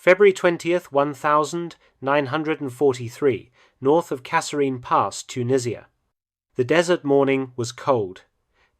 February 20th, 1943, north of Kasserine Pass, Tunisia. The desert morning was cold.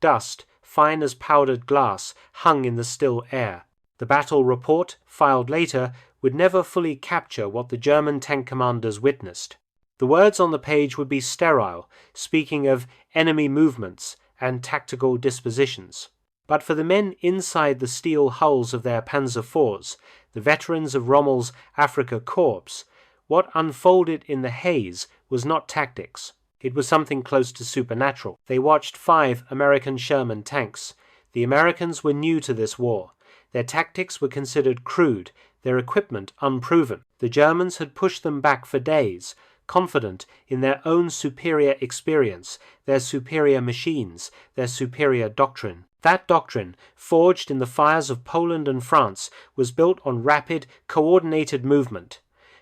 Dust, fine as powdered glass, hung in the still air. The battle report, filed later, would never fully capture what the German tank commanders witnessed. The words on the page would be sterile, speaking of enemy movements and tactical dispositions. But for the men inside the steel hulls of their Panzer IVs, the veterans of Rommel's Afrika Korps, what unfolded in the haze was not tactics. It was something close to supernatural. They watched 5 American Sherman tanks. The Americans were new to this war. Their tactics were considered crude, their equipment unproven. The Germans had pushed them back for days, confident in their own superior experience, their superior machines, their superior doctrine. That doctrine, forged in the fires of Poland and France, was built on rapid, coordinated movement.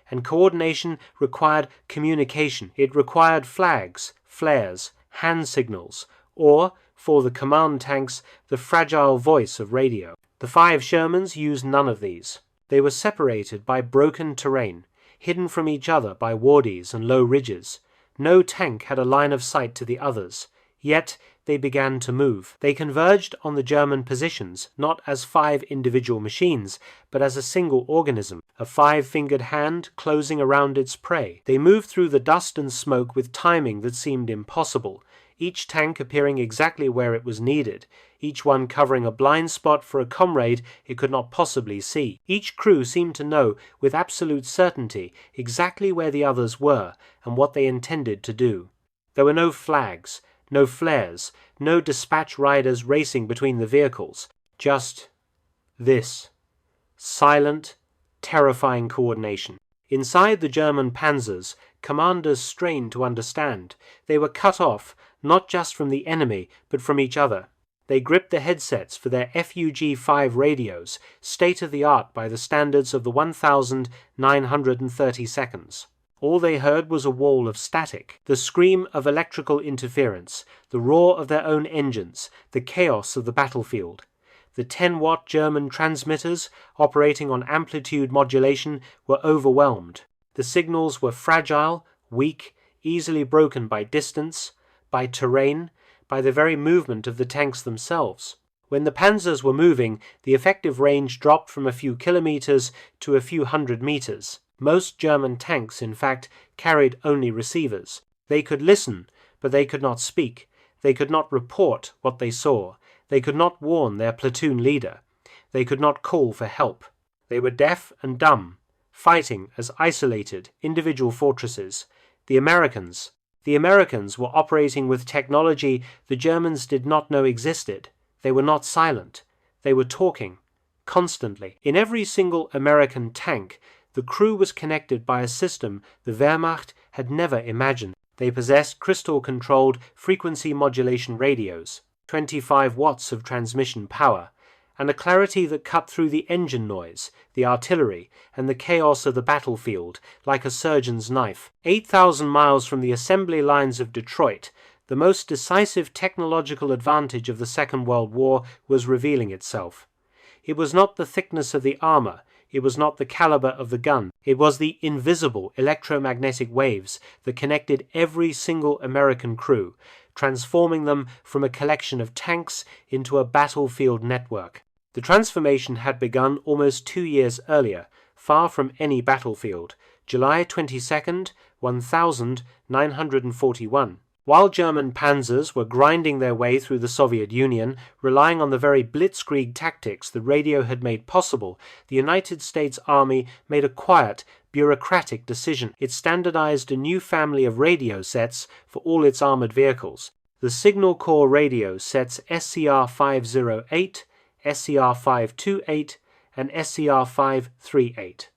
And coordination required communication. It required flags, flares, hand signals, or, for the command tanks, the fragile voice of radio. The 5 Shermans used none of these. They were separated by broken terrain, hidden from each other by wadis and low ridges. No tank had a line of sight to the others. Yet they began to move. They converged on the German positions, not as 5 individual machines, but as a single organism, a 5-fingered hand closing around its prey. They moved through the dust and smoke with timing that seemed impossible, each tank appearing exactly where it was needed, each one covering a blind spot for a comrade it could not possibly see. Each crew seemed to know with absolute certainty exactly where the others were and what they intended to do. There were no flags, no flares, no dispatch riders racing between the vehicles. Just this. Silent, terrifying coordination. Inside the German Panzers, commanders strained to understand. They were cut off, not just from the enemy, but from each other. They gripped the headsets for their FUG-5 radios, state-of-the-art by the standards of the 1930 seconds. All they heard was a wall of static, the scream of electrical interference, the roar of their own engines, the chaos of the battlefield. The 10-watt German transmitters, operating on amplitude modulation, were overwhelmed. The signals were fragile, weak, easily broken by distance, by terrain, by the very movement of the tanks themselves. When the Panzers were moving, the effective range dropped from a few kilometers to a few hundred meters. Most German tanks, in fact, carried only receivers. They could listen, but they could not speak. They could not report what they saw. They could not warn their platoon leader. They could not call for help. They were deaf and dumb, fighting as isolated, individual fortresses. The Americans were operating with technology the Germans did not know existed. They were not silent. They were talking, constantly. In every single American tank, the crew was connected by a system the Wehrmacht had never imagined. They possessed crystal-controlled frequency modulation radios, 25 watts of transmission power, and a clarity that cut through the engine noise, the artillery, and the chaos of the battlefield like a surgeon's knife. 8,000 miles from the assembly lines of Detroit, the most decisive technological advantage of the Second World War was revealing itself. It was not the thickness of the armor, it was not the caliber of the gun, it was the invisible electromagnetic waves that connected every single American crew, transforming them from a collection of tanks into a battlefield network. The transformation had begun almost 2 years earlier, far from any battlefield, July 22nd, 1941. While German panzers were grinding their way through the Soviet Union, relying on the very blitzkrieg tactics the radio had made possible, the United States Army made a quiet, bureaucratic decision. It standardized a new family of radio sets for all its armored vehicles. The Signal Corps radio sets SCR-508, SCR-528, and SCR-538.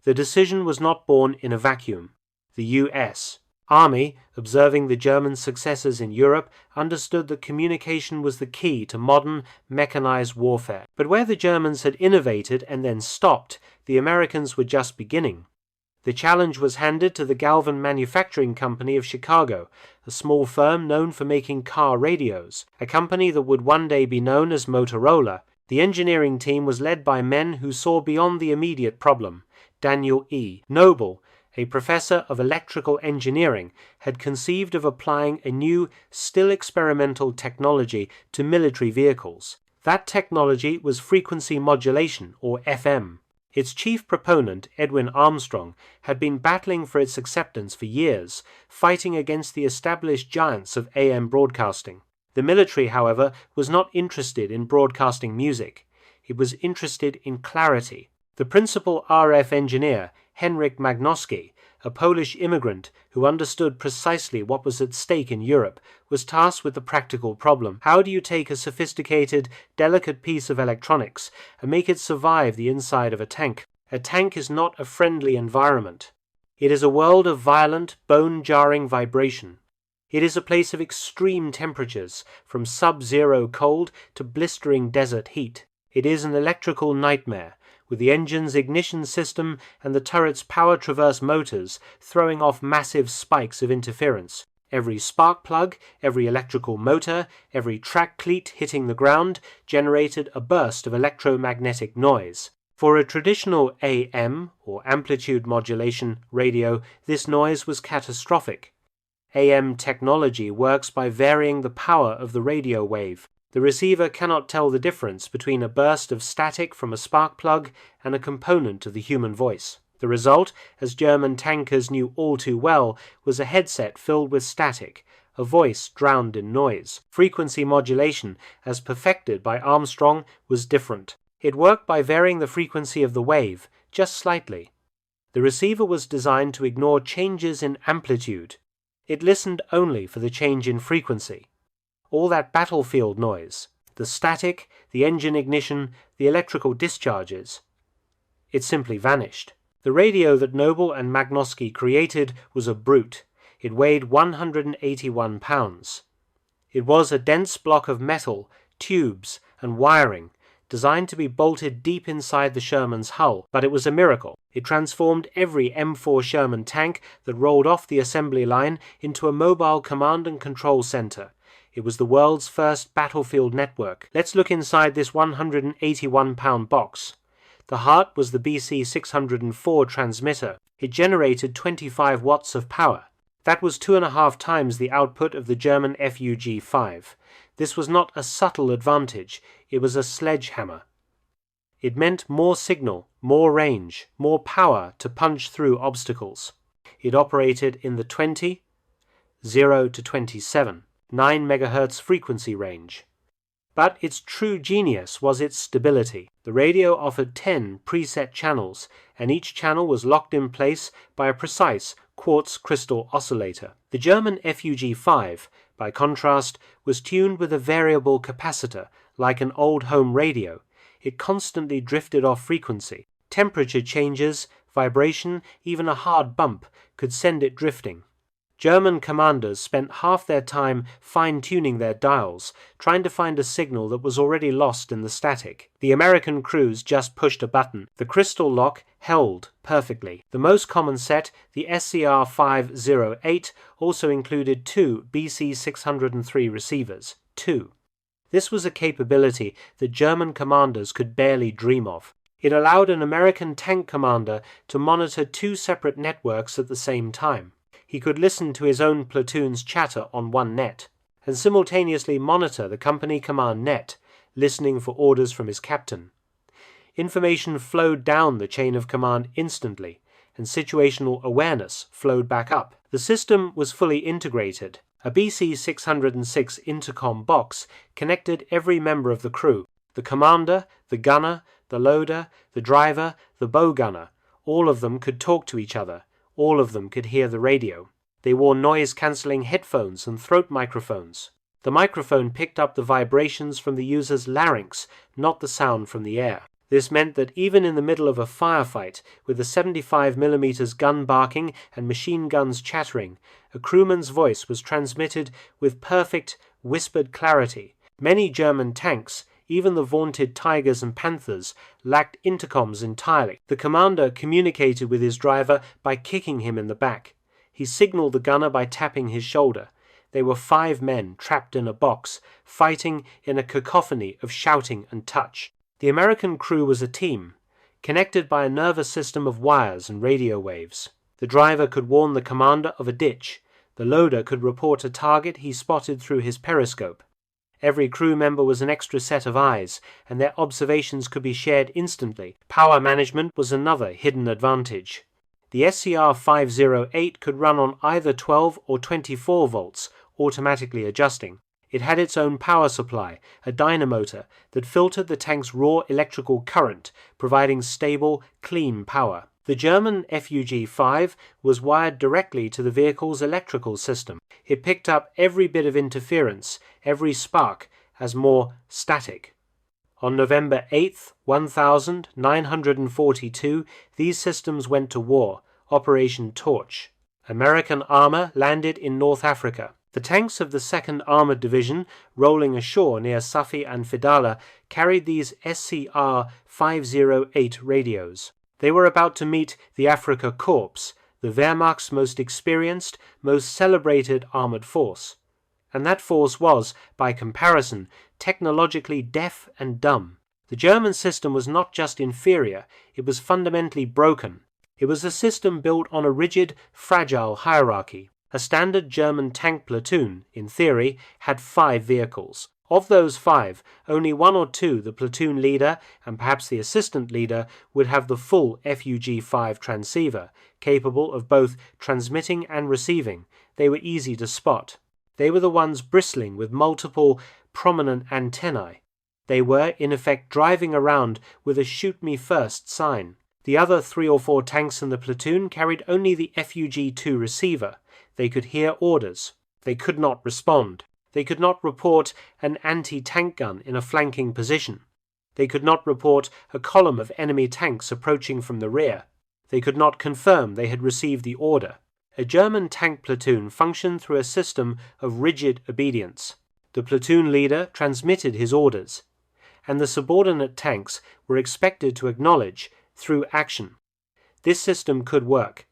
The decision was not born in a vacuum. The U.S. Army, observing the German successes in Europe, understood that communication was the key to modern, mechanized warfare. But where the Germans had innovated and then stopped, the Americans were just beginning. The challenge was handed to the Galvan Manufacturing Company of Chicago, a small firm known for making car radios, a company that would one day be known as Motorola. The engineering team was led by men who saw beyond the immediate problem. Daniel E. Noble, a professor of electrical engineering, had conceived of applying a new, still experimental technology to military vehicles. That technology was frequency modulation, or FM. Its chief proponent, Edwin Armstrong, had been battling for its acceptance for years, fighting against the established giants of AM broadcasting. The military, however, was not interested in broadcasting music. It was interested in clarity. The principal RF engineer, Henryk Magnowski, a Polish immigrant who understood precisely what was at stake in Europe, was tasked with the practical problem: how do you take a sophisticated, delicate piece of electronics and make it survive the inside of a tank? A tank is not a friendly environment. It is a world of violent, bone-jarring vibration. It is a place of extreme temperatures, from sub-zero cold to blistering desert heat. It is an electrical nightmare, with the engine's ignition system and the turret's power traverse motors throwing off massive spikes of interference. Every spark plug, every electrical motor, every track cleat hitting the ground generated a burst of electromagnetic noise. For a traditional AM, or amplitude modulation, radio, this noise was catastrophic. AM technology works by varying the power of the radio wave. The receiver cannot tell the difference between a burst of static from a spark plug and a component of the human voice. The result, as German tankers knew all too well, was a headset filled with static, a voice drowned in noise. Frequency modulation, as perfected by Armstrong, was different. It worked by varying the frequency of the wave, just slightly. The receiver was designed to ignore changes in amplitude. It listened only for the change in frequency. All that battlefield noise, the static, the engine ignition, the electrical discharges, it simply vanished. The radio that Noble and Magnowski created was a brute. It weighed 181 pounds. It was a dense block of metal, tubes, and wiring, designed to be bolted deep inside the Sherman's hull, but it was a miracle. It transformed every M4 Sherman tank that rolled off the assembly line into a mobile command and control center. It was the world's first battlefield network. Let's look inside this 181-pound box. The heart was the BC 604 transmitter. It generated 25 watts of power. That was 2.5 times the output of the German FUG-5. This was not a subtle advantage, it was a sledgehammer. It meant more signal, more range, more power to punch through obstacles. It operated in the 20, 0 to 27. 9 MHz frequency range. But its true genius was its stability. The radio offered 10 preset channels, and each channel was locked in place by a precise quartz crystal oscillator. The German FUG-5, by contrast, was tuned with a variable capacitor, like an old home radio. It constantly drifted off frequency. Temperature changes, vibration, even a hard bump could send it drifting. German commanders spent half their time fine-tuning their dials, trying to find a signal that was already lost in the static. The American crews just pushed a button. The crystal lock held perfectly. The most common set, the SCR-508, also included 2 BC-603 receivers. 2. This was a capability that German commanders could barely dream of. It allowed an American tank commander to monitor 2 separate networks at the same time. He could listen to his own platoon's chatter on one net, and simultaneously monitor the company command net, listening for orders from his captain. Information flowed down the chain of command instantly, and situational awareness flowed back up. The system was fully integrated. A BC 606 intercom box connected every member of the crew: the commander, the gunner, the loader, the driver, the bow gunner. All of them could talk to each other. All of them could hear the radio. They wore noise-cancelling headphones and throat microphones. The microphone picked up the vibrations from the user's larynx, not the sound from the air. This meant that even in the middle of a firefight, with the 75mm gun barking and machine guns chattering, a crewman's voice was transmitted with perfect, whispered clarity. Many German tanks, even the vaunted Tigers and Panthers, lacked intercoms entirely. The commander communicated with his driver by kicking him in the back. He signaled the gunner by tapping his shoulder. They were 5 men trapped in a box, fighting in a cacophony of shouting and touch. The American crew was a team. connected by a nervous system of wires and radio waves. The driver could warn the commander of a ditch. The loader could report a target he spotted through his periscope. Every crew member was an extra set of eyes, and their observations could be shared instantly. Power management was another hidden advantage. The SCR-508 could run on either 12 or 24 volts, automatically adjusting. It had its own power supply, a dynamotor, that filtered the tank's raw electrical current, providing stable, clean power. The German FUG-5 was wired directly to the vehicle's electrical system. It picked up every bit of interference, every spark, as more static. On November 8, 1942, these systems went to war, Operation Torch. American armor landed in North Africa. The tanks of the 2nd Armored Division, rolling ashore near Safi and Fidala, carried these SCR-508 radios. They were about to meet the Afrika Korps, the Wehrmacht's most experienced, most celebrated armored force. And that force was, by comparison, technologically deaf and dumb. The German system was not just inferior, it was fundamentally broken. It was a system built on a rigid, fragile hierarchy. A standard German tank platoon, in theory, had 5 vehicles. Of those 5, only 1 or 2, the platoon leader and perhaps the assistant leader, would have the full FUG-5 transceiver, capable of both transmitting and receiving. They were easy to spot. They were the ones bristling with multiple prominent antennae. They were, in effect, driving around with a shoot-me-first sign. The other 3 or 4 tanks in the platoon carried only the FUG-2 receiver. They could hear orders. They could not respond. They could not report an anti-tank gun in a flanking position. They could not report a column of enemy tanks approaching from the rear. They could not confirm they had received the order. A German tank platoon functioned through a system of rigid obedience. The platoon leader transmitted his orders, and the subordinate tanks were expected to acknowledge through action. This system could work.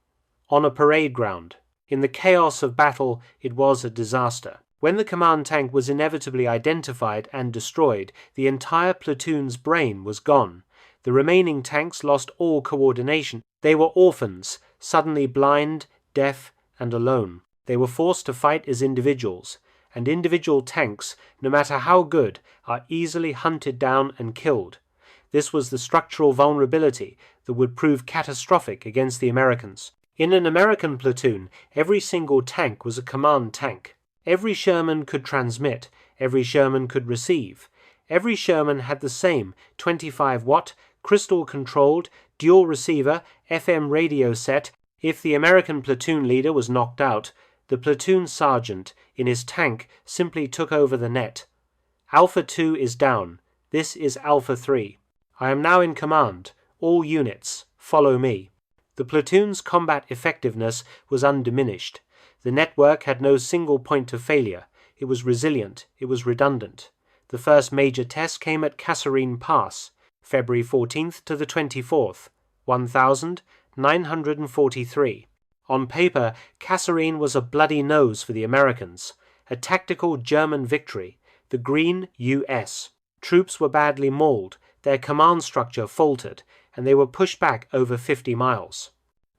On a parade ground. In the chaos of battle, it was a disaster. When the command tank was inevitably identified and destroyed, the entire platoon's brain was gone. The remaining tanks lost all coordination. They were orphans, suddenly blind, deaf, and alone. They were forced to fight as individuals, and individual tanks, no matter how good, are easily hunted down and killed. This was the structural vulnerability that would prove catastrophic against the Americans. In an American platoon, every single tank was a command tank. Every Sherman could transmit, every Sherman could receive. Every Sherman had the same 25-watt, crystal-controlled, dual-receiver, FM radio set. If the American platoon leader was knocked out, the platoon sergeant in his tank simply took over the net. Alpha 2 is down. This is Alpha 3. I am now in command. All units, follow me. The platoon's combat effectiveness was undiminished. The network had no single point of failure. It was resilient. It was redundant. The first major test came at Kasserine Pass, February 14th to the 24th, 1943. On paper, Kasserine was a bloody nose for the Americans, a tactical German victory, the Green US. Troops were badly mauled, their command structure faltered, and they were pushed back over 50 miles.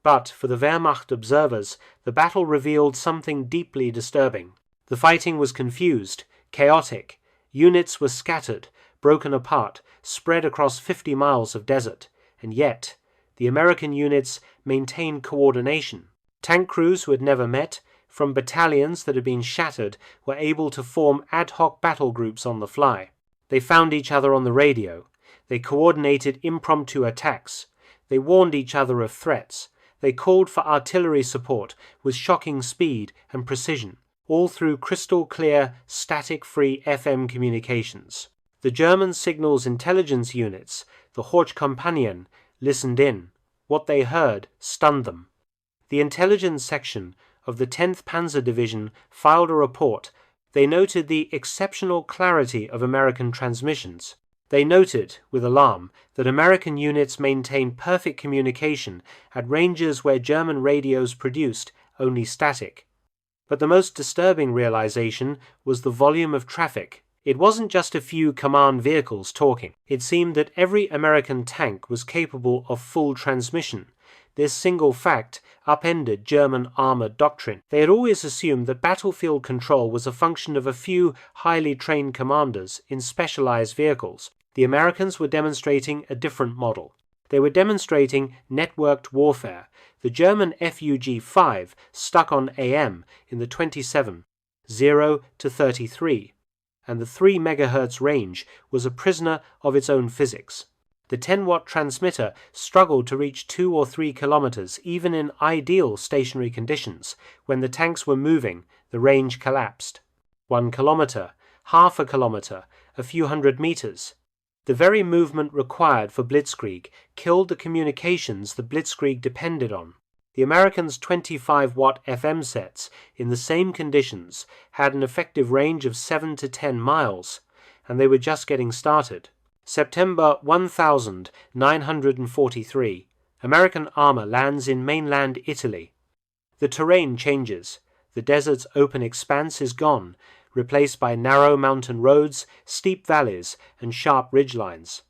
But for the Wehrmacht observers, the battle revealed something deeply disturbing. The fighting was confused, chaotic. Units were scattered, broken apart, spread across 50 miles of desert, and yet the American units maintained coordination. Tank crews who had never met, from battalions that had been shattered, were able to form ad hoc battle groups on the fly. They found each other on the radio. They coordinated impromptu attacks. They warned each other of threats. They called for artillery support with shocking speed and precision, all through crystal-clear, static-free FM communications. The German signals intelligence units, the Hochkompagnen, listened in. What they heard stunned them. The intelligence section of the 10th Panzer Division filed a report. They noted the exceptional clarity of American transmissions. They noted, with alarm, that American units maintained perfect communication at ranges where German radios produced only static. But the most disturbing realization was the volume of traffic. It wasn't just a few command vehicles talking. It seemed that every American tank was capable of full transmission. This single fact upended German armored doctrine. They had always assumed that battlefield control was a function of a few highly trained commanders in specialized vehicles. The Americans were demonstrating a different model. They were demonstrating networked warfare. The German FUG-5 stuck on AM in the 27, 0 to 33, and the 3 MHz range was a prisoner of its own physics. The 10-watt transmitter struggled to reach 2 or 3 kilometers even in ideal stationary conditions. When the tanks were moving, the range collapsed. 1 kilometer, half a kilometer, a few hundred meters. The very movement required for blitzkrieg killed the communications the blitzkrieg depended on. The Americans' 25-watt FM sets in the same conditions had an effective range of 7 to 10 miles, and they were just getting started. September 1943. American armor lands in mainland Italy. The terrain changes. The desert's open expanse is gone, replaced by narrow mountain roads, steep valleys, and sharp ridgelines.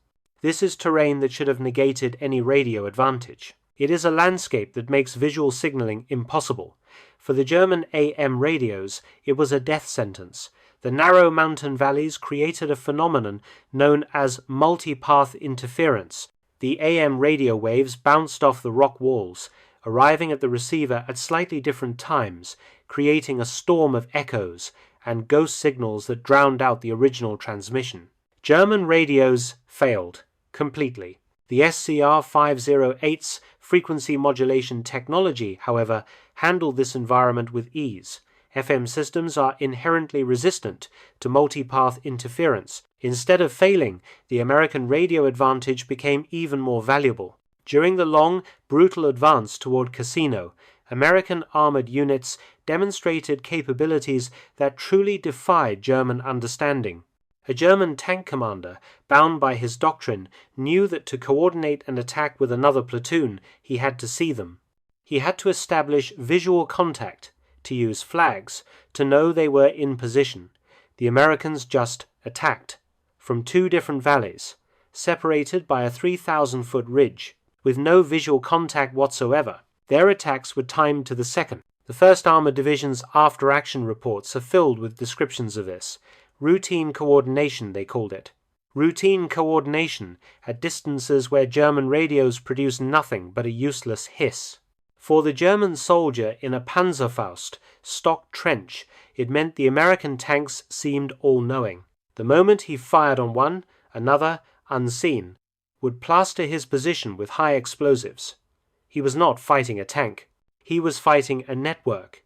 This is terrain that should have negated any radio advantage. It is a landscape that makes visual signaling impossible. For the German AM radios, it was a death sentence. The narrow mountain valleys created a phenomenon known as multipath interference. The AM radio waves bounced off the rock walls, arriving at the receiver at slightly different times, creating a storm of echoes and ghost signals that drowned out the original transmission. German radios failed completely. The SCR-508's frequency modulation technology, however, handled this environment with ease. FM systems are inherently resistant to multipath interference. Instead of failing, the American radio advantage became even more valuable. During the long, brutal advance toward Cassino, American armored units demonstrated capabilities that truly defied German understanding. A German tank commander, bound by his doctrine, knew that to coordinate an attack with another platoon, he had to see them. He had to establish visual contact, to use flags, to know they were in position. The Americans just attacked, from 2 different valleys, separated by a 3,000-foot ridge, with no visual contact whatsoever. Their attacks were timed to the second. The 1st Armored Division's after-action reports are filled with descriptions of this. Routine coordination, they called it. Routine coordination at distances where German radios produced nothing but a useless hiss. For the German soldier in a Panzerfaust, stock trench, it meant the American tanks seemed all-knowing. The moment he fired on one, another, unseen, would plaster his position with high explosives. He was not fighting a tank. He was fighting a network.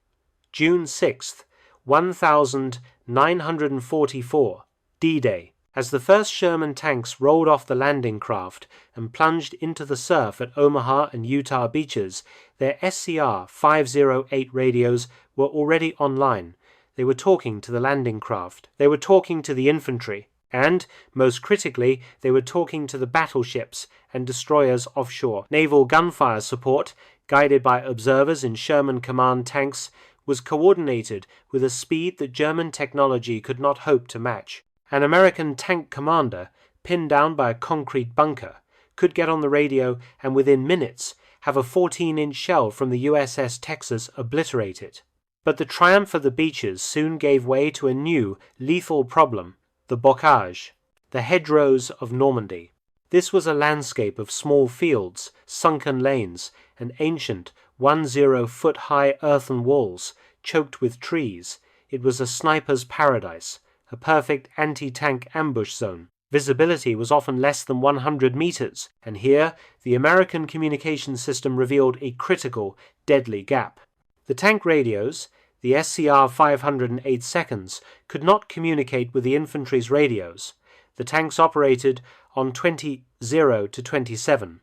June 6th, 1944, D-Day. As the first Sherman tanks rolled off the landing craft and plunged into the surf at Omaha and Utah beaches, their SCR-508 radios were already online. They were talking to the landing craft. They were talking to the infantry. And, most critically, they were talking to the battleships and destroyers offshore. Naval gunfire support, guided by observers in Sherman command tanks, was coordinated with a speed that German technology could not hope to match. An American tank commander, pinned down by a concrete bunker, could get on the radio and within minutes have a 14-inch shell from the USS Texas obliterate it. But the triumph of the beaches soon gave way to a new, lethal problem, the bocage, the hedgerows of Normandy. This was a landscape of small fields, sunken lanes, and ancient 10-foot-high earthen walls choked with trees. It was a sniper's paradise, a perfect anti-tank ambush zone. Visibility was often less than 100 meters, and here the American communication system revealed a critical, deadly gap. The tank radios, the SCR-508 seconds, could not communicate with the infantry's radios. The tanks operated on 20 to 27,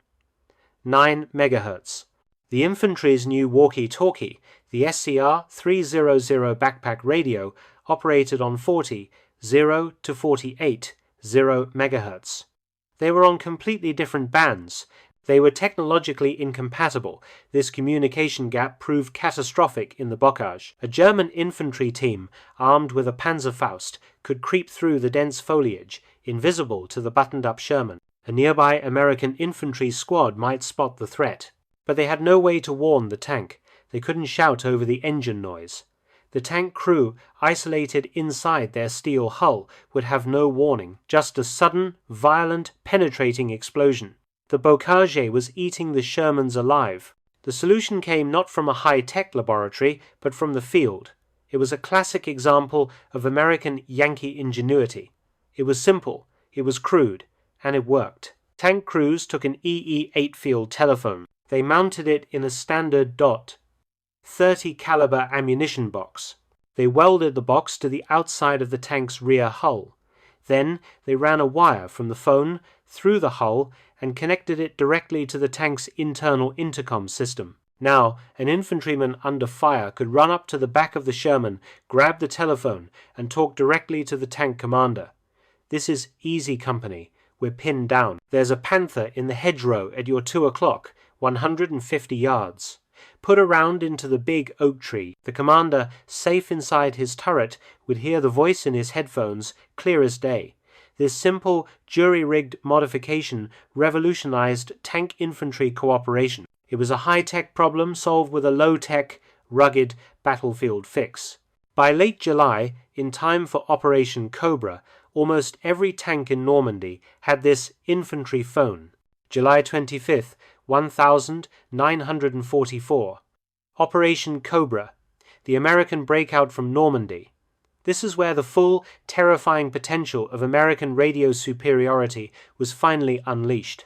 9 MHz. The infantry's new walkie-talkie, the SCR-300 backpack radio, operated on 40, 0 to 48, 0 MHz. They were on completely different bands, They were technologically incompatible. This communication gap proved catastrophic in the bocage. A German infantry team, armed with a Panzerfaust, could creep through the dense foliage, invisible to the buttoned-up Sherman. A nearby American infantry squad might spot the threat. But they had no way to warn the tank. They couldn't shout over the engine noise. The tank crew, isolated inside their steel hull, would have no warning, just a sudden, violent, penetrating explosion. The bocage was eating the Shermans alive. The solution came not from a high-tech laboratory, but from the field. It was a classic example of American Yankee ingenuity. It was simple, it was crude, and it worked. Tank crews took an EE-8 field telephone. They mounted it in a standard .30 caliber ammunition box. They welded the box to the outside of the tank's rear hull. Then they ran a wire from the phone through the hull and connected it directly to the tank's internal intercom system. Now, an infantryman under fire could run up to the back of the Sherman, grab the telephone, and talk directly to the tank commander. This is easy company. We're pinned down. There's a Panther in the hedgerow at your 2 o'clock, 150 yards. Put a round into the big oak tree. The commander, safe inside his turret, would hear the voice in his headphones, clear as day. This simple, jury-rigged modification revolutionized tank infantry cooperation. It was a high-tech problem solved with a low-tech, rugged battlefield fix. By late July, in time for Operation Cobra, almost every tank in Normandy had this infantry phone. July 25th, 1944. Operation Cobra, the American breakout from Normandy. This is where the full, terrifying potential of American radio superiority was finally unleashed.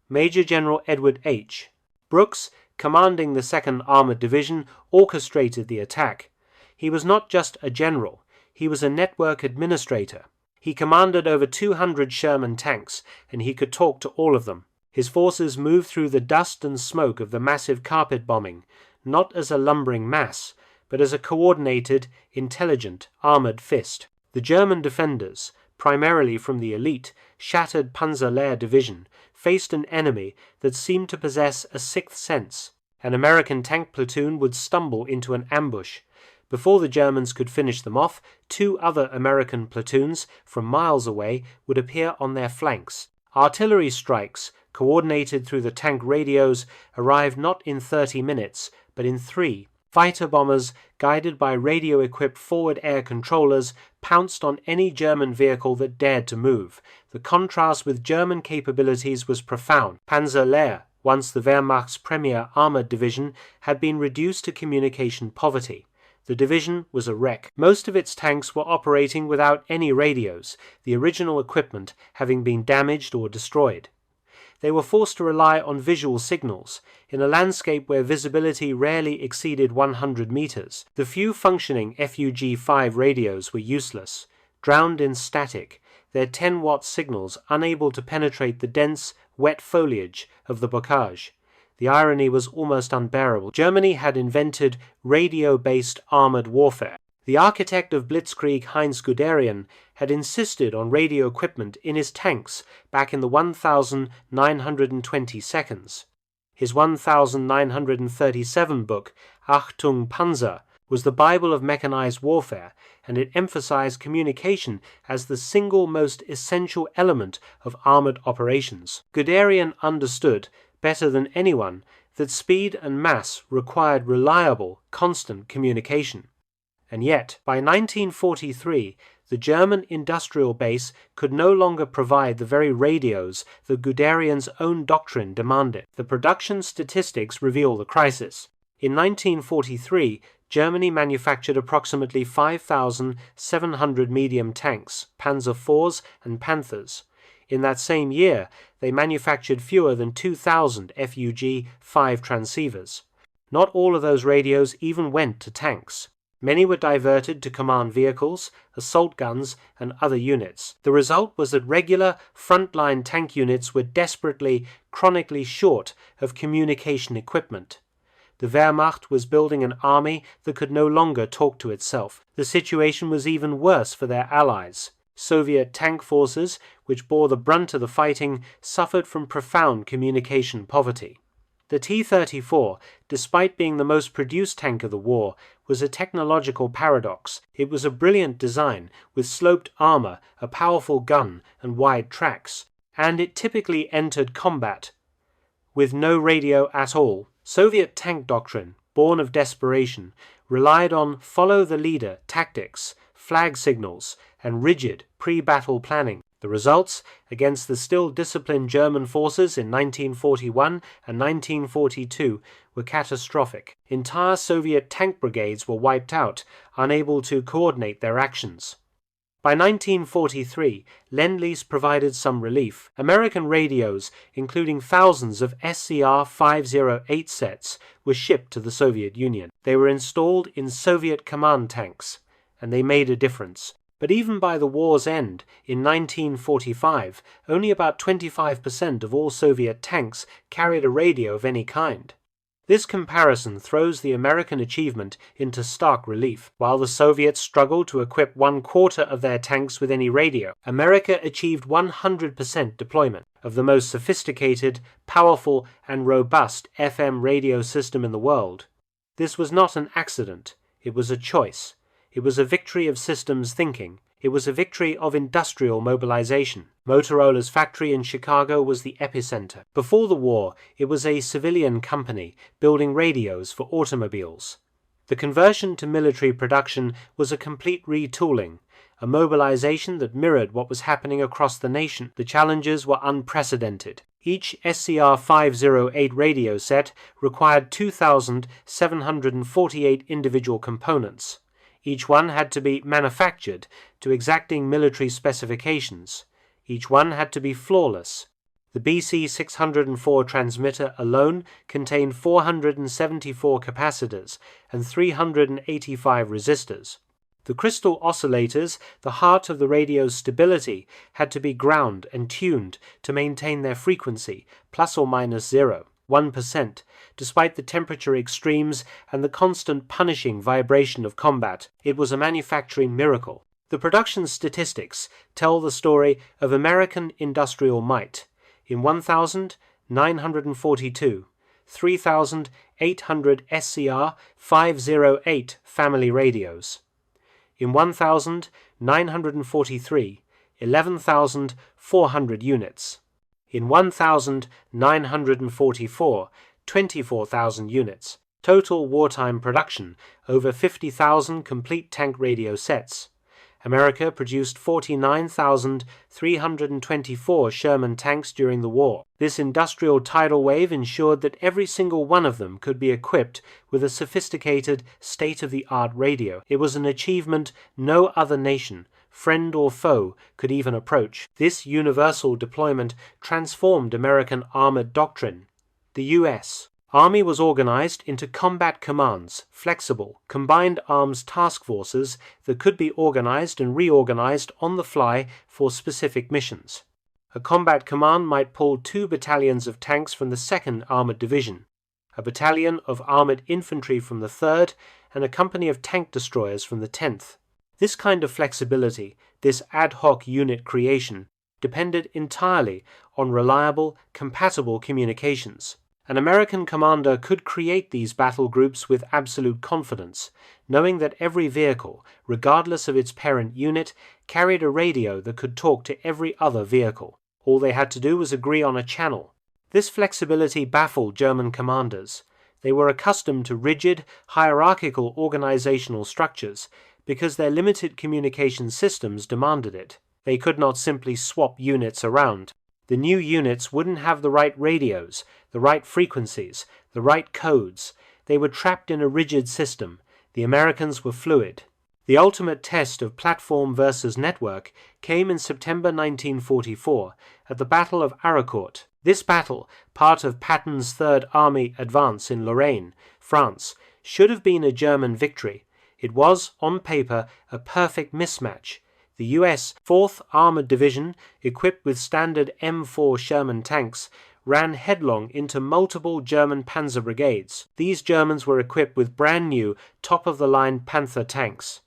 Major General Edward H. Brooks, commanding the 2nd Armored Division, orchestrated the attack. He was not just a general, he was a network administrator. He commanded over 200 Sherman tanks, and he could talk to all of them. His forces moved through the dust and smoke of the massive carpet bombing, not as a lumbering mass, but as a coordinated, intelligent, armored fist. The German defenders, primarily from the elite, shattered Panzer Lehr division, faced an enemy that seemed to possess a sixth sense. An American tank platoon would stumble into an ambush. Before the Germans could finish them off, 2 other American platoons from miles away would appear on their flanks. Artillery strikes, coordinated through the tank radios, arrived not in 30 minutes, but in 3. Fighter bombers, guided by radio-equipped forward air controllers, pounced on any German vehicle that dared to move. The contrast with German capabilities was profound. Panzer Lehr, once the Wehrmacht's premier armored division, had been reduced to communication poverty. The division was a wreck. Most of its tanks were operating without any radios, the original equipment having been damaged or destroyed. They were forced to rely on visual signals, in a landscape where visibility rarely exceeded 100 meters. The few functioning FUG-5 radios were useless, drowned in static, their 10-watt signals unable to penetrate the dense, wet foliage of the bocage. The irony was almost unbearable. Germany had invented radio-based armored warfare. The architect of Blitzkrieg, Heinz Guderian, had insisted on radio equipment in his tanks back in the 1920 seconds. His 1937 book, Achtung Panzer, was the Bible of mechanized warfare, and it emphasized communication as the single most essential element of armored operations. Guderian understood, better than anyone, that speed and mass required reliable, constant communication. And yet, by 1943, the German industrial base could no longer provide the very radios that Guderian's own doctrine demanded. The production statistics reveal the crisis. In 1943, Germany manufactured approximately 5,700 medium tanks, Panzer IVs and Panthers. In that same year, they manufactured fewer than 2,000 FUG-5 transceivers. Not all of those radios even went to tanks. Many were diverted to command vehicles, assault guns, and other units. The result was that regular, frontline tank units were desperately, chronically short of communication equipment. The Wehrmacht was building an army that could no longer talk to itself. The situation was even worse for their allies. Soviet tank forces, which bore the brunt of the fighting, suffered from profound communication poverty. The T-34, despite being the most produced tank of the war, was a technological paradox. It was a brilliant design, with sloped armor, a powerful gun, and wide tracks, and it typically entered combat with no radio at all. Soviet tank doctrine, born of desperation, relied on follow-the-leader tactics, flag signals, and rigid pre-battle planning. The results, against the still disciplined German forces in 1941 and 1942, were catastrophic. Entire Soviet tank brigades were wiped out, unable to coordinate their actions. By 1943, Lend-Lease provided some relief. American radios, including thousands of SCR 508 sets, were shipped to the Soviet Union. They were installed in Soviet command tanks, and they made a difference. But even by the war's end, in 1945, only about 25% of all Soviet tanks carried a radio of any kind. This comparison throws the American achievement into stark relief. While the Soviets struggled to equip 1/4 of their tanks with any radio, America achieved 100% deployment of the most sophisticated, powerful, and robust FM radio system in the world. This was not an accident. It was a choice. It was a victory of systems thinking. It was a victory of industrial mobilization. Motorola's factory in Chicago was the epicenter. Before the war, it was a civilian company building radios for automobiles. The conversion to military production was a complete retooling, a mobilization that mirrored what was happening across the nation. The challenges were unprecedented. Each SCR 508 radio set required 2,748 individual components. Each one had to be manufactured to exacting military specifications. Each one had to be flawless. The BC-604 transmitter alone contained 474 capacitors and 385 resistors. The crystal oscillators, the heart of the radio's stability, had to be ground and tuned to maintain their frequency, plus or minus 1%, despite the temperature extremes and the constant punishing vibration of combat. It was a manufacturing miracle. The production statistics tell the story of American industrial might. In 1,942, 3,800 SCR 508 family radios. In 1,943, 11,400 units. In 1,944, 24,000 units. Total wartime production, over 50,000 complete tank radio sets. America produced 49,324 Sherman tanks during the war. This industrial tidal wave ensured that every single one of them could be equipped with a sophisticated, state-of-the-art radio. It was an achievement no other nation, friend or foe, could even approach. This universal deployment transformed American armored doctrine. The U.S. Army was organized into combat commands, flexible, combined arms task forces that could be organized and reorganized on the fly for specific missions. A combat command might pull 2 battalions of tanks from the 2nd Armored Division, a battalion of armored infantry from the 3rd, and a company of tank destroyers from the 10th. This kind of flexibility, this ad hoc unit creation, depended entirely on reliable, compatible communications. An American commander could create these battle groups with absolute confidence, knowing that every vehicle, regardless of its parent unit, carried a radio that could talk to every other vehicle. All they had to do was agree on a channel. This flexibility baffled German commanders. They were accustomed to rigid, hierarchical organizational structures because their limited communication systems demanded it. They could not simply swap units around. The new units wouldn't have the right radios, the right frequencies, the right codes. They were trapped in a rigid system. The Americans were fluid. The ultimate test of platform versus network came in September 1944 at the Battle of Haraucourt. This battle, part of Patton's Third Army advance in Lorraine, France, should have been a German victory. It was, on paper, a perfect mismatch. The U.S. 4th Armored Division, equipped with standard M4 Sherman tanks, ran headlong into multiple German Panzer brigades. These Germans were equipped with brand new, top-of-the-line Panther tanks.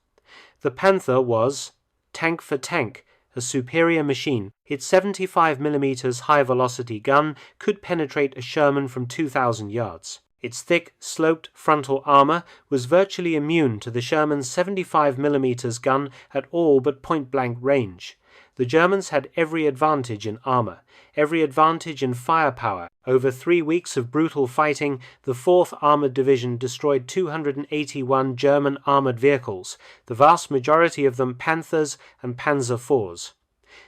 The Panther was, tank for tank, a superior machine. Its 75mm high-velocity gun could penetrate a Sherman from 2,000 yards. Its thick, sloped frontal armor was virtually immune to the Sherman's 75mm gun at all but point-blank range. The Germans had every advantage in armor, every advantage in firepower. Over 3 weeks of brutal fighting, the 4th Armored Division destroyed 281 German armored vehicles, the vast majority of them Panthers and Panzer IVs.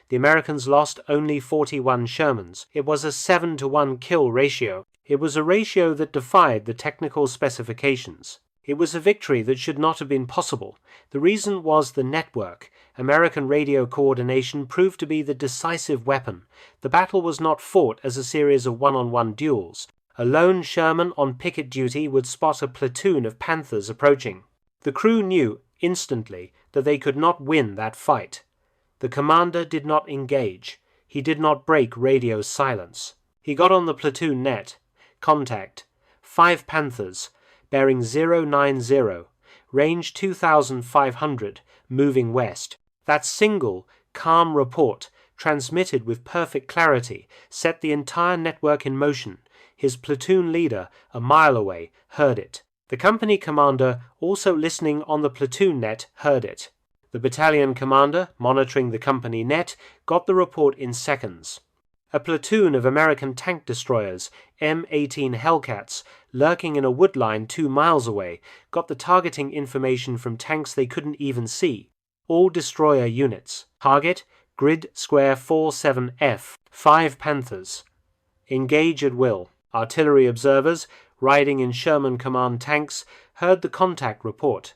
The Americans lost only 41 Shermans. It was a 7-to-1 kill ratio. It was a ratio that defied the technical specifications. It was a victory that should not have been possible. The reason was the network. American radio coordination proved to be the decisive weapon. The battle was not fought as a series of one-on-one duels. A lone Sherman on picket duty would spot a platoon of Panthers approaching. The crew knew instantly that they could not win that fight. The commander did not engage. He did not break radio silence. He got on the platoon net. Contact. 5 Panthers, bearing 090, range 2,500, moving west. That single, calm report, transmitted with perfect clarity, set the entire network in motion. His platoon leader, a mile away, heard it. The company commander, also listening on the platoon net, heard it. The battalion commander, monitoring the company net, got the report in seconds. A platoon of American tank destroyers, M18 Hellcats, lurking in a woodline 2 miles away, got the targeting information from tanks they couldn't even see. All destroyer units. Target, grid square 47F, 5 Panthers. Engage at will. Artillery observers, riding in Sherman Command tanks, heard the contact report.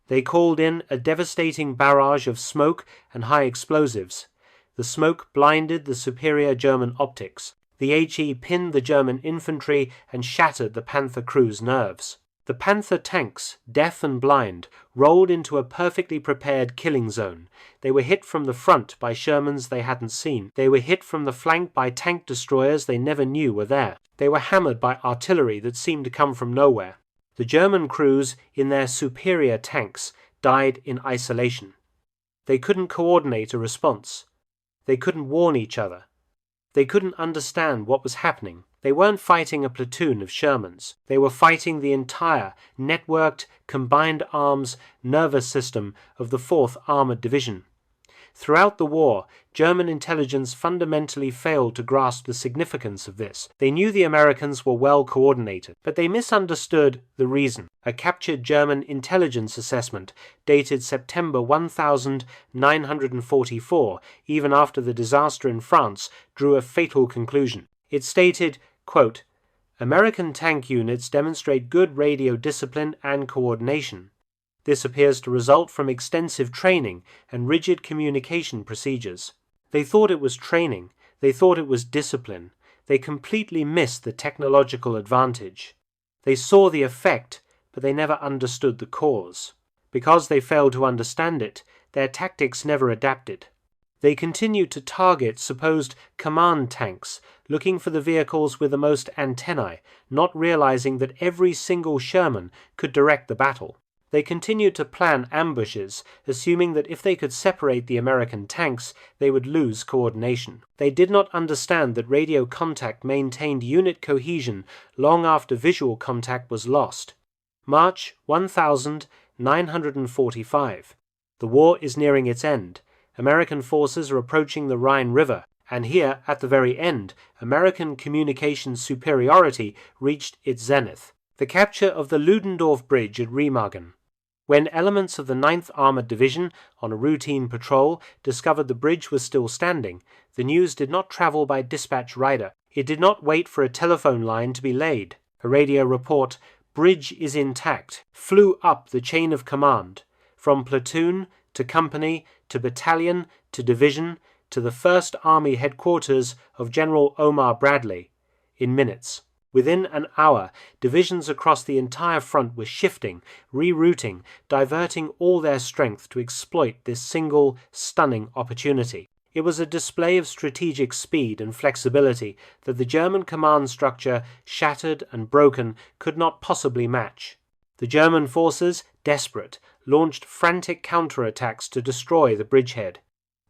They called in a devastating barrage of smoke and high explosives. The smoke blinded the superior German optics. The HE pinned the German infantry and shattered the Panther crew's nerves. The Panther tanks, deaf and blind, rolled into a perfectly prepared killing zone. They were hit from the front by Shermans they hadn't seen. They were hit from the flank by tank destroyers they never knew were there. They were hammered by artillery that seemed to come from nowhere. The German crews, in their superior tanks, died in isolation. They couldn't coordinate a response. They couldn't warn each other. They couldn't understand what was happening. They weren't fighting a platoon of Shermans. They were fighting the entire, networked, combined arms, nervous system of the 4th Armored Division. Throughout the war, German intelligence fundamentally failed to grasp the significance of this. They knew the Americans were well coordinated, but they misunderstood the reason. A captured German intelligence assessment dated September 1944, even after the disaster in France, drew a fatal conclusion. It stated, quote, "American tank units demonstrate good radio discipline and coordination. This appears to result from extensive training and rigid communication procedures." They thought it was training. They thought it was discipline. They completely missed the technological advantage. They saw the effect, but they never understood the cause. Because they failed to understand it, their tactics never adapted. They continued to target supposed command tanks, looking for the vehicles with the most antennae, not realizing that every single Sherman could direct the battle. They continued to plan ambushes, assuming that if they could separate the American tanks, they would lose coordination. They did not understand that radio contact maintained unit cohesion long after visual contact was lost. March 1945. The war is nearing its end. American forces are approaching the Rhine River, and here, at the very end, American communications superiority reached its zenith. The capture of the Ludendorff Bridge at Remagen. When elements of the 9th Armored Division, on a routine patrol, discovered the bridge was still standing, the news did not travel by dispatch rider. It did not wait for a telephone line to be laid. A radio report, "Bridge is intact," flew up the chain of command, from platoon to company to battalion to division to the 1st Army headquarters of General Omar Bradley, in minutes. Within an hour, divisions across the entire front were shifting, rerouting, diverting all their strength to exploit this single, stunning opportunity. It was a display of strategic speed and flexibility that the German command structure, shattered and broken, could not possibly match. The German forces, desperate, launched frantic counterattacks to destroy the bridgehead.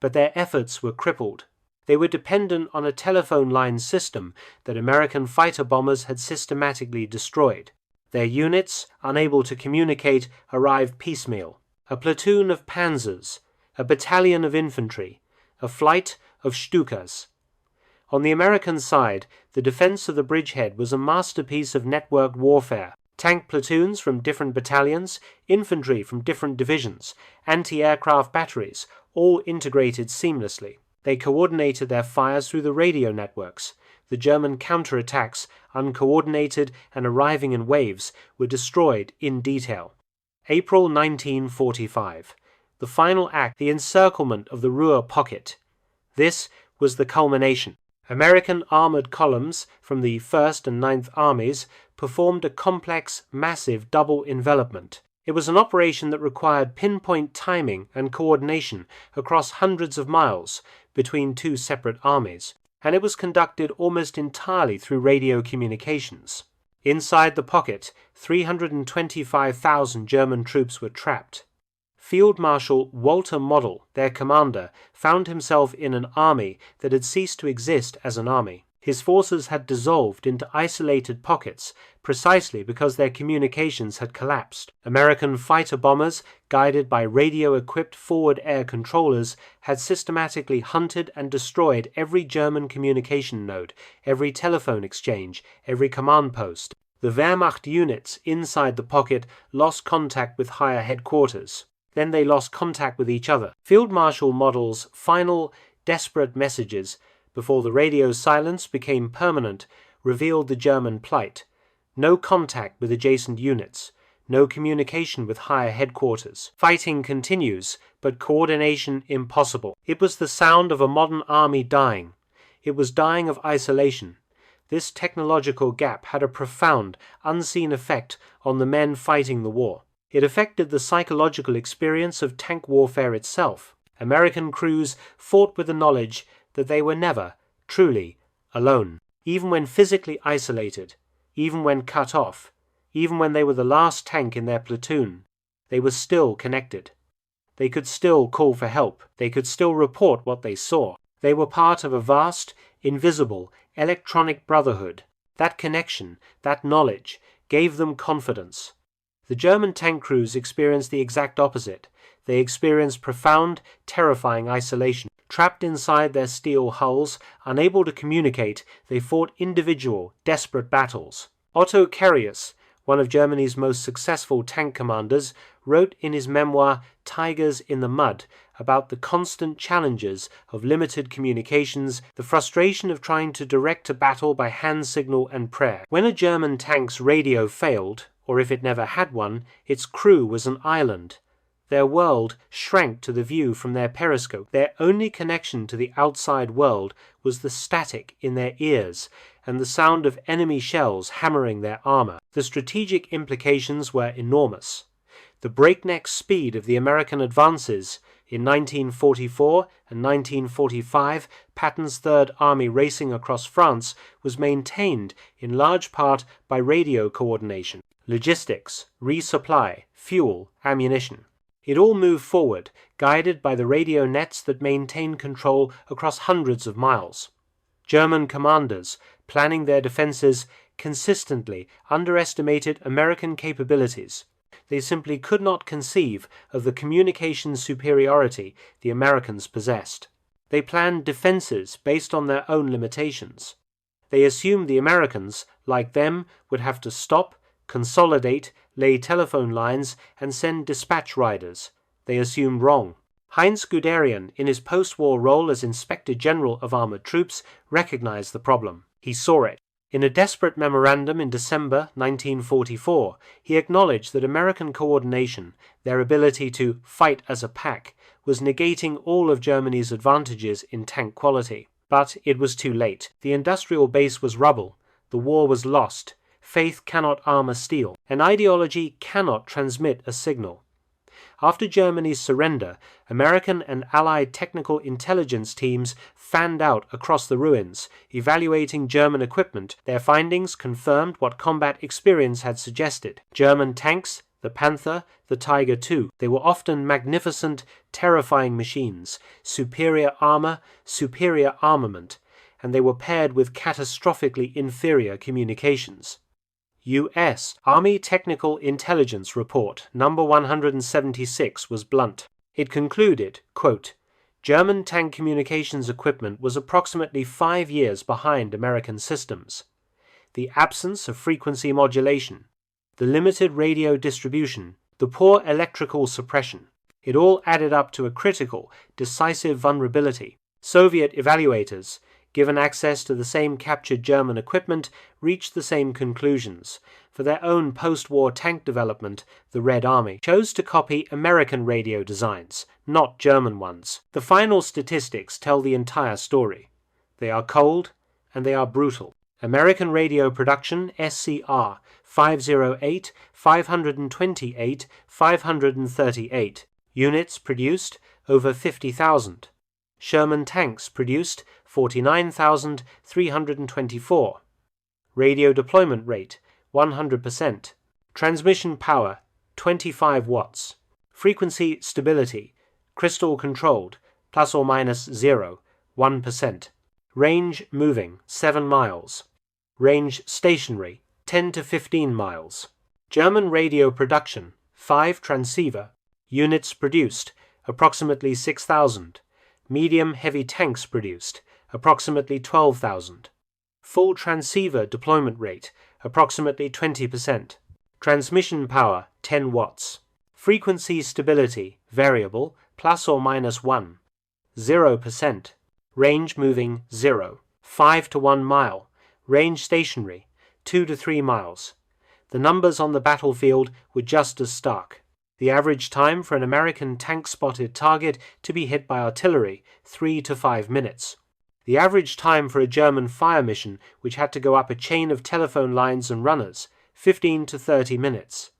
but their efforts were crippled. They were dependent on a telephone line system that American fighter bombers had systematically destroyed. Their units, unable to communicate, arrived piecemeal. A platoon of Panzers, a battalion of infantry, a flight of Stukas. On the American side, the defense of the bridgehead was a masterpiece of networked warfare. Tank platoons from different battalions, infantry from different divisions, anti-aircraft batteries, all integrated seamlessly. They coordinated their fires through the radio networks. The German counterattacks, uncoordinated and arriving in waves, were destroyed in detail. April 1945. The final act, the encirclement of the Ruhr pocket. This was the culmination. American armored columns from the 1st and 9th Armies performed a complex, massive double envelopment. It was an operation that required pinpoint timing and coordination across hundreds of miles between two separate armies, and it was conducted almost entirely through radio communications. Inside the pocket, 325,000 German troops were trapped. Field Marshal Walter Model, their commander, found himself in an army that had ceased to exist as an army. His forces had dissolved into isolated pockets precisely because their communications had collapsed. American fighter bombers, guided by radio-equipped forward air controllers, had systematically hunted and destroyed every German communication node, every telephone exchange, every command post. The Wehrmacht units inside the pocket lost contact with higher headquarters. Then they lost contact with each other. Field Marshal Model's final, desperate messages, before the radio silence became permanent, revealed the German plight. No contact with adjacent units. No communication with higher headquarters. Fighting continues, but coordination impossible. It was the sound of a modern army dying. It was dying of isolation. This technological gap had a profound, unseen effect on the men fighting the war. It affected the psychological experience of tank warfare itself. American crews fought with the knowledge that they were never, truly, alone. Even when physically isolated, even when cut off, even when they were the last tank in their platoon, they were still connected. They could still call for help. They could still report what they saw. They were part of a vast, invisible, electronic brotherhood. That connection, that knowledge, gave them confidence. The German tank crews experienced the exact opposite. They experienced profound, terrifying isolation. Trapped inside their steel hulls, unable to communicate, they fought individual, desperate battles. Otto Karius, one of Germany's most successful tank commanders, wrote in his memoir Tigers in the Mud about the constant challenges of limited communications, the frustration of trying to direct a battle by hand signal and prayer. When a German tank's radio failed, or if it never had one, its crew was an island. Their world shrank to the view from their periscope. Their only connection to the outside world was the static in their ears and the sound of enemy shells hammering their armor. The strategic implications were enormous. The breakneck speed of the American advances in 1944 and 1945, Patton's Third Army racing across France, was maintained in large part by radio coordination, logistics, resupply, fuel, ammunition. It all moved forward, guided by the radio nets that maintained control across hundreds of miles. German commanders, planning their defenses, consistently underestimated American capabilities. They simply could not conceive of the communication superiority the Americans possessed. They planned defenses based on their own limitations. They assumed the Americans, like them, would have to stop, consolidate, lay telephone lines, and send dispatch riders. They assumed wrong. Heinz Guderian, in his post-war role as Inspector General of Armored Troops, recognized the problem. He saw it. In a desperate memorandum in December 1944, he acknowledged that American coordination, their ability to fight as a pack, was negating all of Germany's advantages in tank quality. But it was too late. The industrial base was rubble. The war was lost. Faith cannot armor steel. An ideology cannot transmit a signal. After Germany's surrender, American and Allied technical intelligence teams fanned out across the ruins, evaluating German equipment. Their findings confirmed what combat experience had suggested. German tanks, the Panther, the Tiger II. They were often magnificent, terrifying machines, superior armor, superior armament, and they were paired with catastrophically inferior communications. U.S. Army Technical Intelligence Report number 176 was blunt. It concluded, quote, German tank communications equipment was approximately 5 years behind American systems. The absence of frequency modulation, the limited radio distribution, the poor electrical suppression, it all added up to a critical, decisive vulnerability. Soviet evaluators, given access to the same captured German equipment, reached the same conclusions. For their own post-war tank development, the Red Army chose to copy American radio designs, not German ones. The final statistics tell the entire story. They are cold and they are brutal. American radio production, SCR, 508, 528, 538. Units produced, over 50,000. Sherman tanks produced, 49,324. Radio deployment rate, 100%. Transmission power, 25 watts. Frequency stability, crystal controlled, plus or minus 0, 1%. Range moving, 7 miles. Range stationary, 10 to 15 miles. German radio production, 5 transceiver. Units produced, approximately 6,000. Medium-heavy tanks produced, approximately 12,000. Full transceiver deployment rate, approximately 20%. Transmission power, 10 watts. Frequency stability, variable, plus or minus 1. 0%. Range moving, 0. 5 to 1 mile. Range stationary, 2 to 3 miles. The numbers on the battlefield were just as stark. The average time for an American tank-spotted target to be hit by artillery, 3 to 5 minutes. The average time for a German fire mission, which had to go up a chain of telephone lines and runners, 15 to 30 minutes.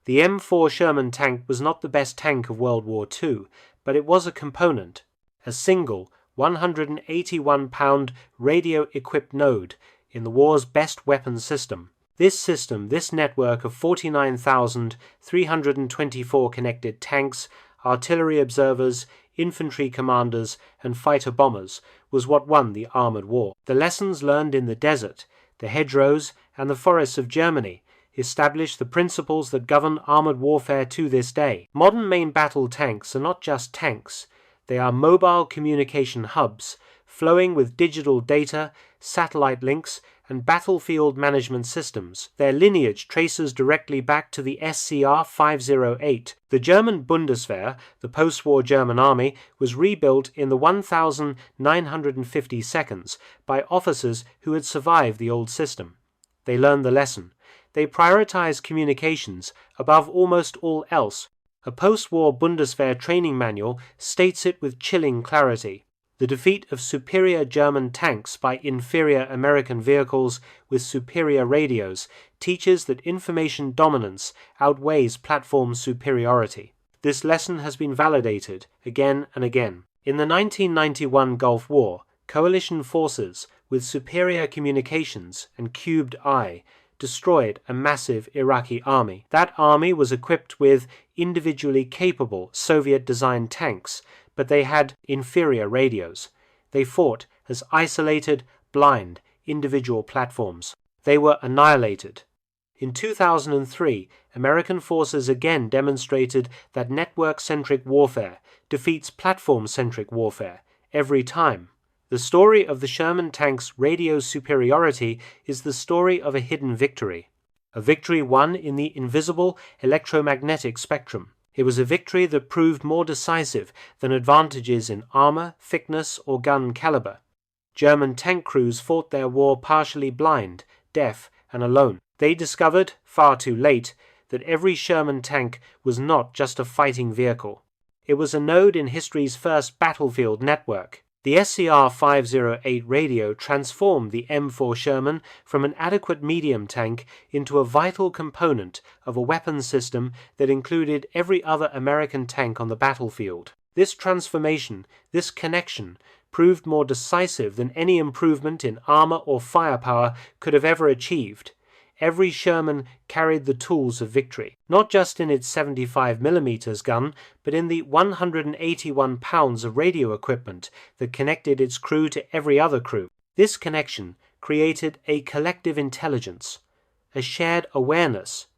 The M4 Sherman tank was not the best tank of World War II, but it was a component, a single 181-pound radio-equipped node in the war's best weapons system. This network of 49,324 connected tanks, artillery observers, infantry commanders, and fighter bombers was what won the armored war. The lessons learned in the desert, the hedgerows, and the forests of Germany established the principles that govern armored warfare to this day. Modern main battle tanks are not just tanks. They are mobile communication hubs, flowing with digital data, satellite links, and battlefield management systems. Their lineage traces directly back to the SCR 508. The German Bundeswehr, the post-war German army, was rebuilt in the 1950 seconds by officers who had survived the old system. They learned the lesson. They prioritized communications above almost all else. A post-war Bundeswehr training manual states it with chilling clarity. The defeat of superior German tanks by inferior American vehicles with superior radios teaches that information dominance outweighs platform superiority. This lesson has been validated again and again. In the 1991 Gulf War, coalition forces with superior communications and cubed eye destroyed a massive Iraqi army. That army was equipped with individually capable Soviet-designed tanks, but they had inferior radios. They fought as isolated, blind, individual platforms. They were annihilated. In 2003, American forces again demonstrated that network-centric warfare defeats platform-centric warfare every time. The story of the Sherman tank's radio superiority is the story of a hidden victory. A victory won in the invisible electromagnetic spectrum. It was a victory that proved more decisive than advantages in armor, thickness, or gun caliber. German tank crews fought their war partially blind, deaf, and alone. They discovered, far too late, that every Sherman tank was not just a fighting vehicle. It was a node in history's first battlefield network. The SCR 508 radio transformed the M4 Sherman from an adequate medium tank into a vital component of a weapons system that included every other American tank on the battlefield. This transformation, this connection, proved more decisive than any improvement in armor or firepower could have ever achieved. every Sherman carried the tools of victory, not just in its 75mm gun, but in the 181 pounds of radio equipment that connected its crew to every other crew. This connection created a collective intelligence, a shared awareness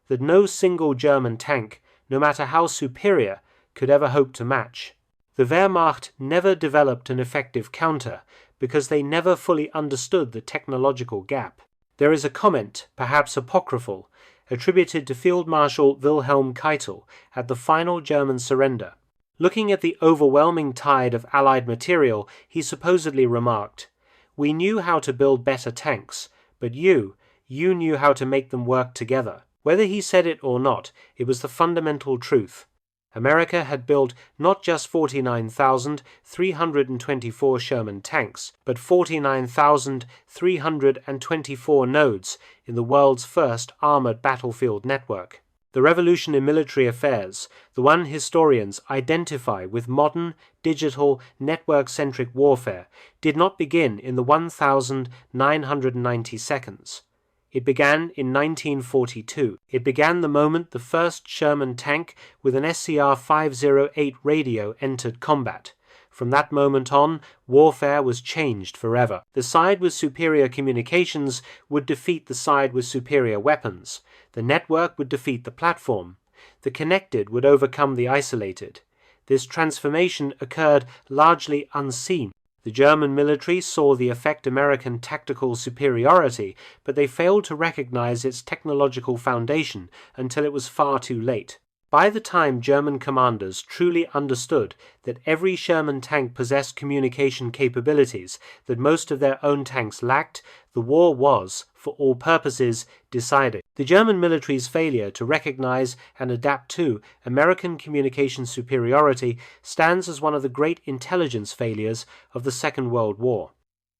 that no single German tank, no matter how superior, could ever hope to match. The Wehrmacht never developed an effective counter because they never fully understood the technological gap. There is a comment, perhaps apocryphal, attributed to Field Marshal Wilhelm Keitel at the final German surrender. Looking at the overwhelming tide of Allied material, he supposedly remarked, "We knew how to build better tanks, but you knew how to make them work together." Whether he said it or not, it was the fundamental truth. America had built not just 49,324 Sherman tanks, but 49,324 nodes in the world's first armored battlefield network. The revolution in military affairs, the one historians identify with modern, digital, network-centric warfare, did not begin in the 1,990 seconds. It began in 1942. It began the moment the first Sherman tank with an SCR 508 radio entered combat. From that moment on, warfare was changed forever. The side with superior communications would defeat the side with superior weapons. The network would defeat the platform. The connected would overcome the isolated. This transformation occurred largely unseen. The German military saw the effect American tactical superiority, but they failed to recognize its technological foundation until it was far too late. By the time German commanders truly understood that every Sherman tank possessed communication capabilities that most of their own tanks lacked, the war was, for all purposes, decided. The German military's failure to recognize and adapt to American communication superiority stands as one of the great intelligence failures of the Second World War.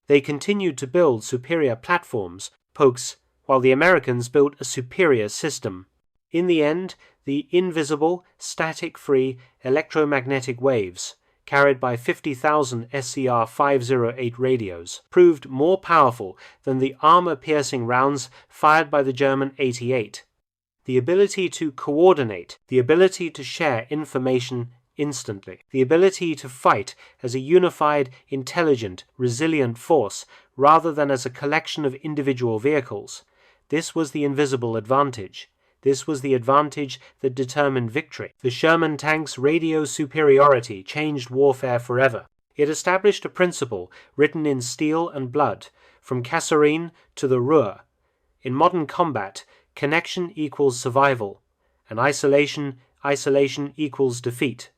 They continued to build superior platforms, POCs, while the Americans built a superior system. In the end, the invisible, static-free electromagnetic waves, carried by 50,000 SCR 508 radios, proved more powerful than the armor-piercing rounds fired by the German 88. The ability to coordinate, the ability to share information instantly, the ability to fight as a unified, intelligent, resilient force rather than as a collection of individual vehicles. This was the invisible advantage. This was the advantage that determined victory. The Sherman tank's radio superiority changed warfare forever. It established a principle written in steel and blood, from Kasserine to the Ruhr. In modern combat, connection equals survival, and isolation equals defeat.